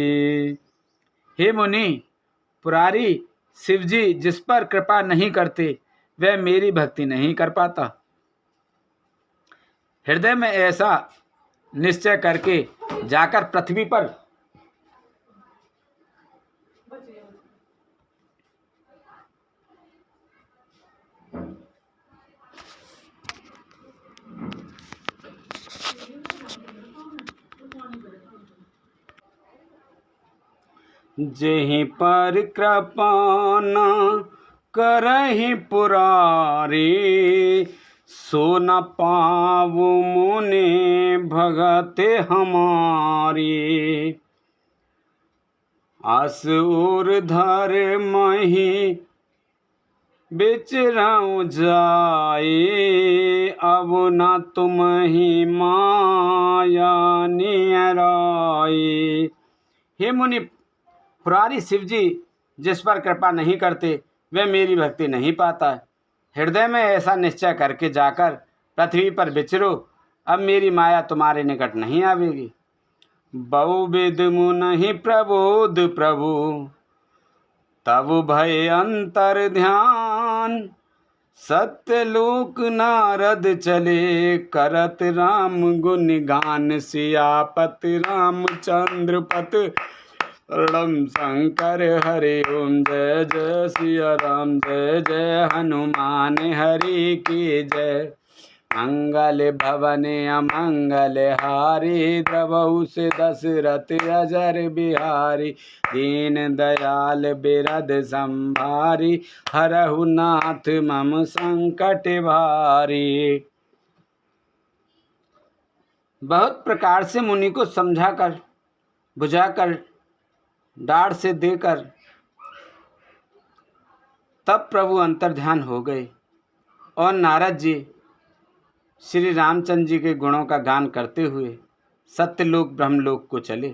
हे मुनि, पुरारी शिवजी जिस पर कृपा नहीं करते वह मेरी भक्ति नहीं कर पाता। हृदय में ऐसा निश्चय करके जाकर पृथ्वी पर जेहि पर कृपा न करहि पुरारी, सो न पावु मुनि भगति हमारी। अस ऊर्धर महि विचरहु जाए, अब न तुम्हि माया निराई। हे मुनि, पुरारी शिवजी जिस पर कृपा नहीं करते वह मेरी भक्ति नहीं पाता। हृदय में ऐसा निश्चय करके जाकर पृथ्वी पर विचरो, अब मेरी माया तुम्हारे निकट नहीं आवेगी। बहुविध मुनि प्रबोध प्रभु, तब भय अंतर ध्यान। सत्यलोक नारद चले, करत राम गुण गान। सियापत रामचंद्र पत रणम शंकर हरि ओम। जय जय सिया राम, जय जय हनुमान हरि की जय। मंगल भवन अमंगल हारी, द्रवहु से दशरथ अजर बिहारी। दीन दयाल बिरद संभारी, हरहु नाथ मम संकट भारी। बहुत प्रकार से मुनि को समझाकर बुझाकर डाढ़ से देकर तब प्रभु अंतर्ध्यान हो गए और नारद जी श्री रामचंद्र जी के गुणों का गान करते हुए सत्यलोक ब्रह्मलोक को चले।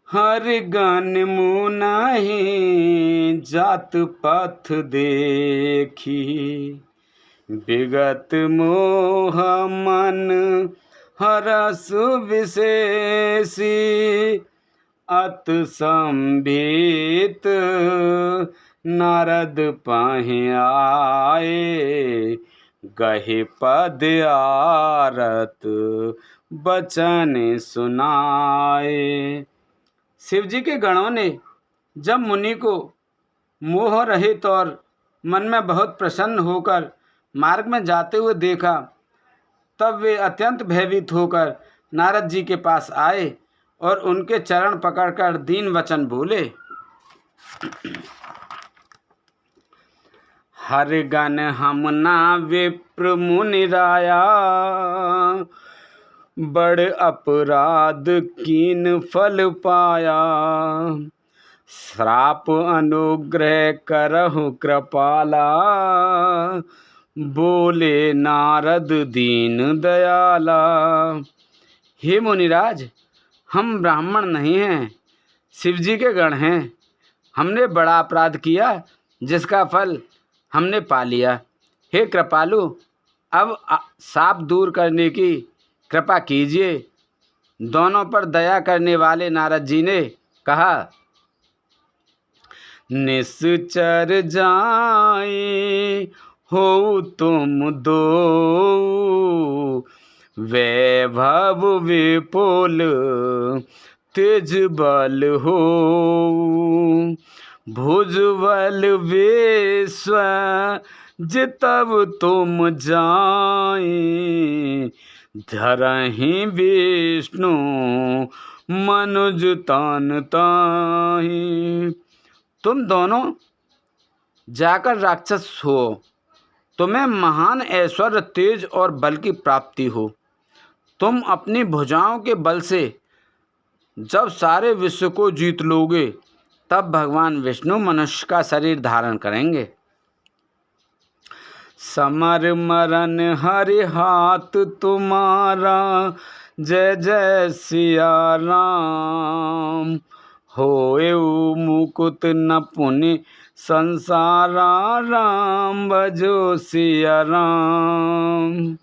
हर गन मुनाहि जात पथ देखी, विगत मोह मन हरस विशेषी। अत संभीत नारद पहि आए, गहे पद आरत बचन सुनाए। शिव जी के गणों ने जब मुनि को मोह रहित और मन में बहुत प्रसन्न होकर मार्ग में जाते हुए देखा, तब वे अत्यंत भयभीत होकर नारद जी के पास आए और उनके चरण पकड़कर दीन वचन बोले। हर गन हम ना विप्र मुनि राया, बड़ अपराध कीन फल पाया। श्राप अनुग्रह करहु कृपाला, बोले नारद दीन दयाला। हे मुनिराज, हम ब्राह्मण नहीं हैं, शिव जी के गण हैं। हमने बड़ा अपराध किया जिसका फल हमने पा लिया। हे कृपालु, अब शाप दूर करने की कृपा कीजिए। दोनों पर दया करने वाले नारद जी ने कहा, निश्चर जाए हो तुम दो, वैभव विपुल तेज बल हो, भुजबल विश्व जितब तुम जाए, धरहि विष्णु मनुज तन ताहि। तुम दोनों जाकर राक्षस हो, तुम्हें महान ऐश्वर्य, तेज और बल की प्राप्ति हो। तुम अपनी भुजाओं के बल से जब सारे विश्व को जीत लोगे, तब भगवान विष्णु मनुष्य का शरीर धारण करेंगे। समर मरण हरि हाथ तुम्हारा, जय जय सिया राम। होएउ मुकुत न पुनि संसारा, राम भजो सिया राम।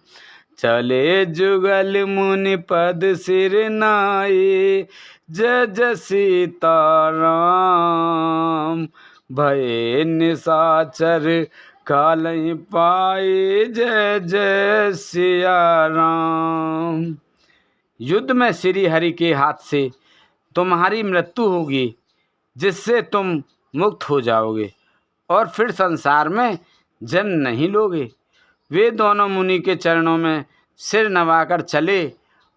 चले जुगल मुनि पद सिर नाई, जय जय सीता राम। भये निशाचर कालहि पाए, जय जय सिया राम। युद्ध में श्री हरि के हाथ से तुम्हारी मृत्यु होगी, जिससे तुम मुक्त हो जाओगे और फिर संसार में जन्म नहीं लोगे। वे दोनों मुनि के चरणों में सिर नवाकर चले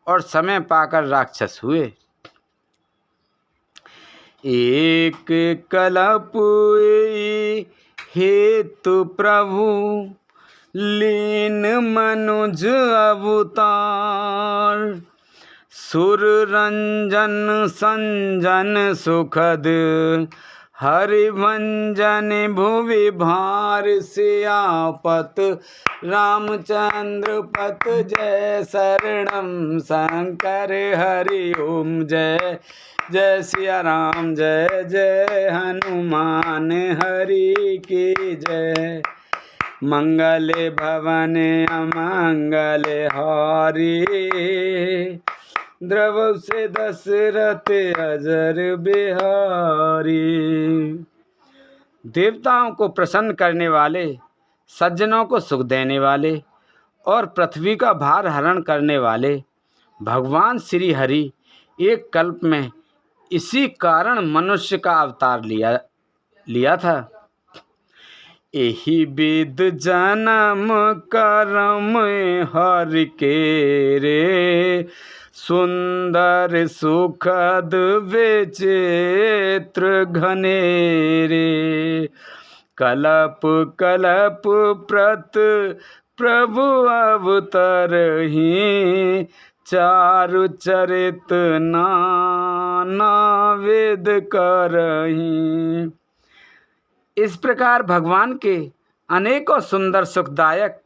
और समय पाकर राक्षस हुए। एक कलप हेतु प्रभु, लीन मनुज अवतार। सुर रंजन संजन सुखद, हरिभंजन भुवि भार। सियापत रामचंद्र पत, जय शरणम शंकर हरि ओम। जय जय सिया राम, जय जय हनुमान हरि की जय। मंगल भवन अमंगल हारी, द्रव से दशरथ अजर बिहारी। देवताओं को प्रसन्न करने वाले, सज्जनों को सुख देने वाले और पृथ्वी का भार हरण करने वाले भगवान श्री हरि एक कल्प में इसी कारण मनुष्य का अवतार लिया था। एहि विद जन्म करम हरि के रे, सुंदर सुखद विचित्र घनेरे। कलप कलप प्रत प्रभु अवतरहि, चारु चरित नाना वेद करहि। इस प्रकार भगवान के अनेकों सुंदर, सुखदायक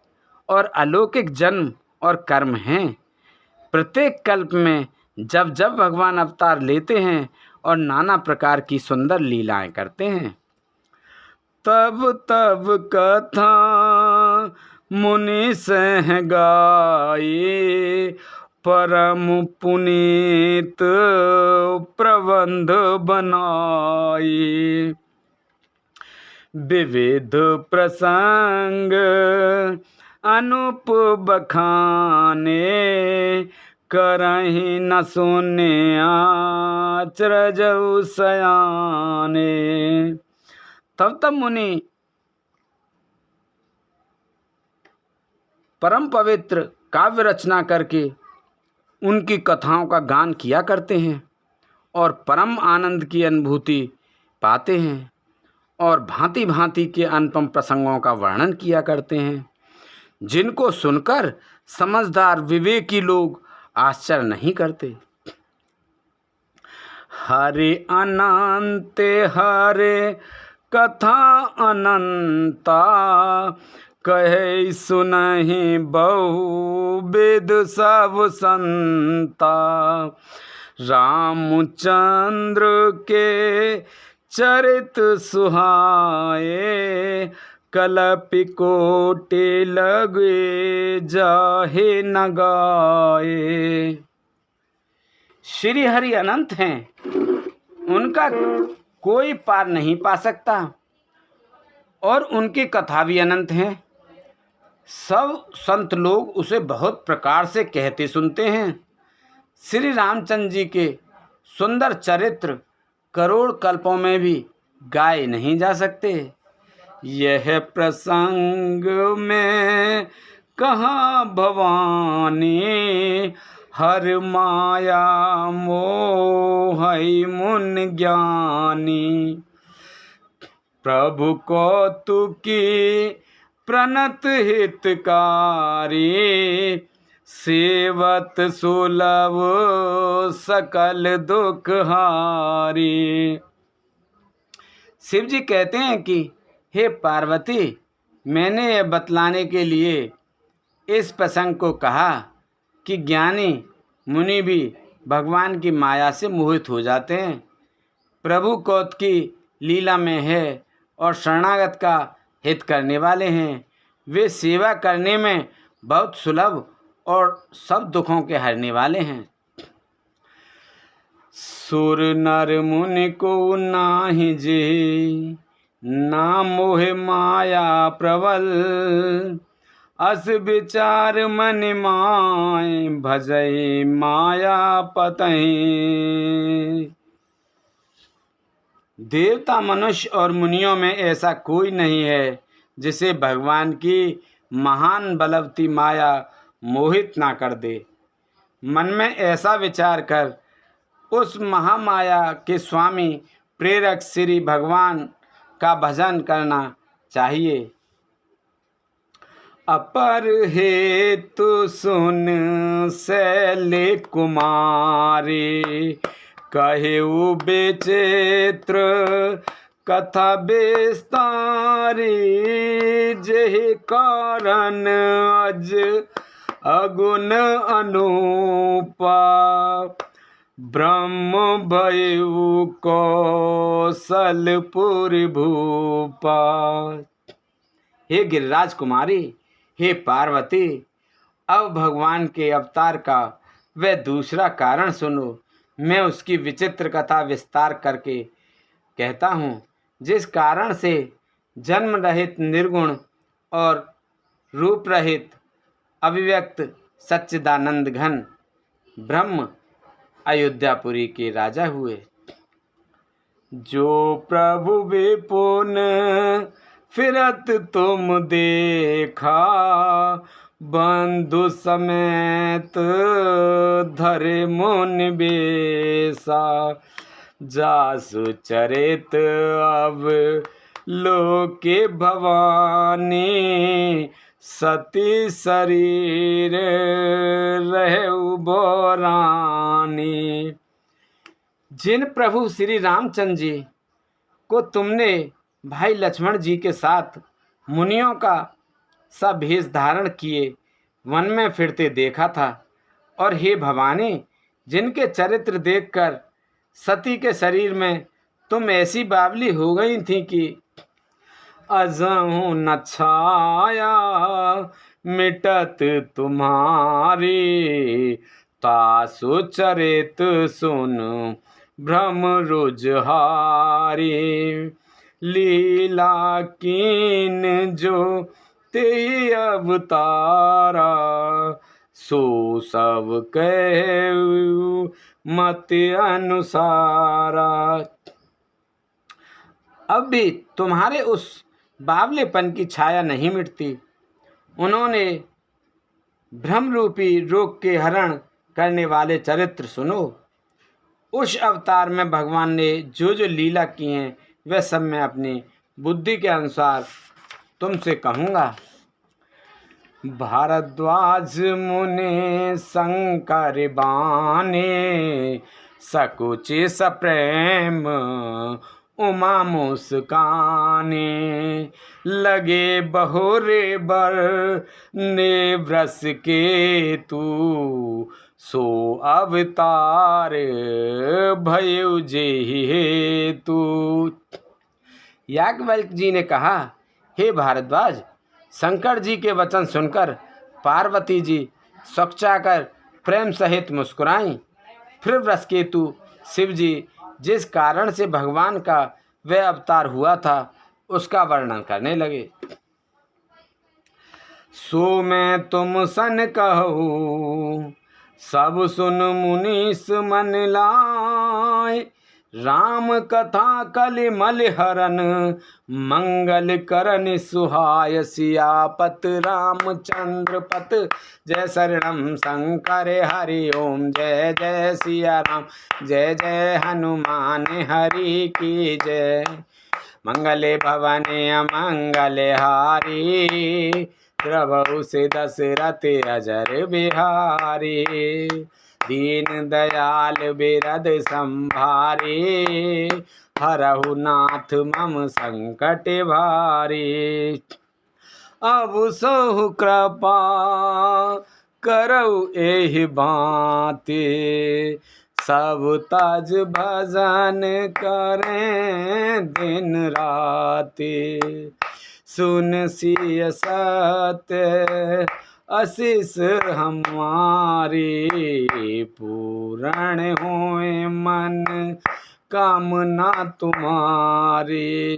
और अलौकिक जन्म और कर्म हैं। प्रत्येक कल्प में जब जब भगवान अवतार लेते हैं और नाना प्रकार की सुंदर लीलाएं करते हैं, तब तब कथा मुनि सह गाये, परम पुनीत प्रबंध बनाए। विविध प्रसंग अनूप बखाने, करहि न सुने आचरजउ सयाने। तब मुनि परम पवित्र काव्य रचना करके उनकी कथाओं का गान किया करते हैं और परम आनंद की अनुभूति पाते हैं और भांति भांति के अनुपम प्रसंगों का वर्णन किया करते हैं, जिनको सुनकर समझदार विवेकी लोग आश्चर्य नहीं करते। हरे अनंत हरे कथा अनंता, कहे सुनहि बहु विद सब संता। रामचंद्र के चरित सुहाए, कलपि कोटि लगे जाहे न गाए। श्री हरि अनंत हैं, उनका कोई पार नहीं पा सकता, और उनकी कथा भी अनंत है। सब संत लोग उसे बहुत प्रकार से कहते सुनते हैं। श्री रामचंद्र जी के सुंदर चरित्र करोड़ कल्पों में भी गाए नहीं जा सकते। यह प्रसंग में कहाँ भवानी, हर माया मोह मुन ज्ञानी। प्रभु कौतुकी प्रणत हितकारी, सेवत सुलभ सकल दुख हारी। शिव जी कहते हैं कि हे पार्वती, मैंने यह बतलाने के लिए इस प्रसंग को कहा कि ज्ञानी मुनि भी भगवान की माया से मोहित हो जाते हैं। प्रभु कौतुकी लीला में है और शरणागत का हित करने वाले हैं। वे सेवा करने में बहुत सुलभ और सब दुखों के हरने वाले हैं। सुर नर मुनि को नाहि जे, ना मोह माया प्रबल। अस विचार मन माय, भजै माया पतहि। देवता, मनुष्य और मुनियों में ऐसा कोई नहीं है जिसे भगवान की महान बलवती माया मोहित ना कर दे। मन में ऐसा विचार कर उस महामाया के स्वामी प्रेरक श्री भगवान का भजन करना चाहिए। अपर हेतु सुन शैले कुमारी, कहेउ विचित्र कथा विस्तारी। जेहि कारण अज अगुण अनुपा, ब्रह्म भयउ कौशलपुर भूपा। हे गिरिराज कुमारी, हे पार्वती, अब भगवान के अवतार का वह दूसरा कारण सुनो। मैं उसकी विचित्र कथा विस्तार करके कहता हूँ, जिस कारण से जन्म रहित निर्गुण और रूप रहित अभिव्यक्त सच्चिदानंद घन ब्रह्म अयोध्यापुरी के राजा हुए। जो प्रभु विपुन फिरत तुम देखा, बंधु समेत धरे मुनि बेसा। जासु चरित अब लोके भवानी, सती शरीर रहु बोरानी। जिन प्रभु श्री रामचंद्र जी को तुमने भाई लक्ष्मण जी के साथ मुनियों का सा भेष धारण किए वन में फिरते देखा था, और हे भवानी, जिनके चरित्र देखकर सती के शरीर में तुम ऐसी बावली हो गई थी कि अजहु न छाया मिटत तुम्हारी। तासु चरित सुन भ्रम रुझहारी। लीला कीन जो ते अवतारा, सो सब कहु मत अनुसारा। अब भी तुम्हारे उस बावलेपन की छाया नहीं मिटती। उन्होंने भ्रम रूपी रोग के हरण करने वाले चरित्र सुनो। उस अवतार में भगवान ने जो जो लीला की हैं वह सब मैं अपनी बुद्धि के अनुसार तुमसे कहूँगा। भारद्वाज मुनि शंकर बाने, सकुचि सप्रेम उमा मुस्काने, लगे बहुरे बर ने व्रस के तू, सो अवतार भयउ जेहि हेतु। याज्ञवल्क्य जी ने कहा, हे भारद्वाज, शंकर जी के वचन सुनकर पार्वती जी सकचाकर प्रेम सहित मुस्कुराईं। फिर वृषकेतु शिव जी जिस कारण से भगवान का वह अवतार हुआ था उसका वर्णन करने लगे। सो मैं तुम सन कहूँ, सब सुन मुनीस मन लाए, राम कथा कलिमल हरन, मंगल करन सुहाय। सियापत रामचंद्र पत, जय शरणम शंकर हरि ओम। जय जय सिया राम, जय जय हनुमान हरि की जय। मंगले भवने अमंगले हारी, प्रभु से दशरथ अजर बिहारी। दीन दयाल बिरद संभारे, हरहु नाथ मम संकट भारी। अब सहु कृपा करऊ एहि बाते, सब तज भजन करें दिन राते। सुन सिय सत्य आशीष हमारी, पूर्ण होए मन कामना तुम्हारी।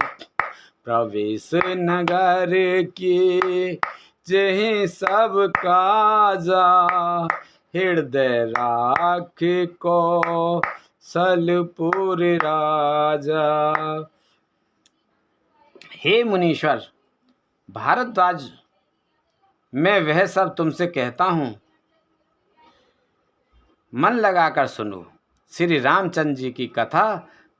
प्रवेश नगर की जहि सब काजा, हृदय राख को सलपुर राजा। हे मुनीश्वर भारद्वाज, मैं वह सब तुमसे कहता हूँ, मन लगाकर सुनो। श्री रामचंद्र जी की कथा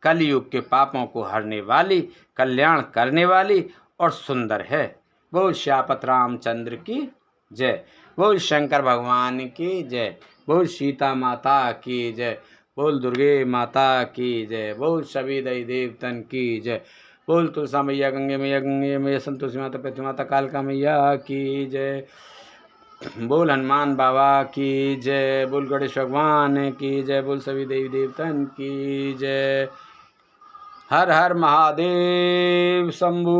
कलयुग के पापों को हरने वाली, कल्याण करने वाली और सुंदर है। बोल श्यापत रामचंद्र की जय। बोल शंकर भगवान की जय। बोल सीता माता की जय। बोल दुर्गे माता की जय। बोल सभी देवी देवतन की जय। बोल तुलसा मैया, गंगे मैया, संतोषी माता, पृथ्वी माता, कालका मैया की जय। बोल हनुमान बाबा की जय। बोल गणेश भगवान की जय। बोल सभी देवी देवतन की जय। हर हर महादेव शंभू।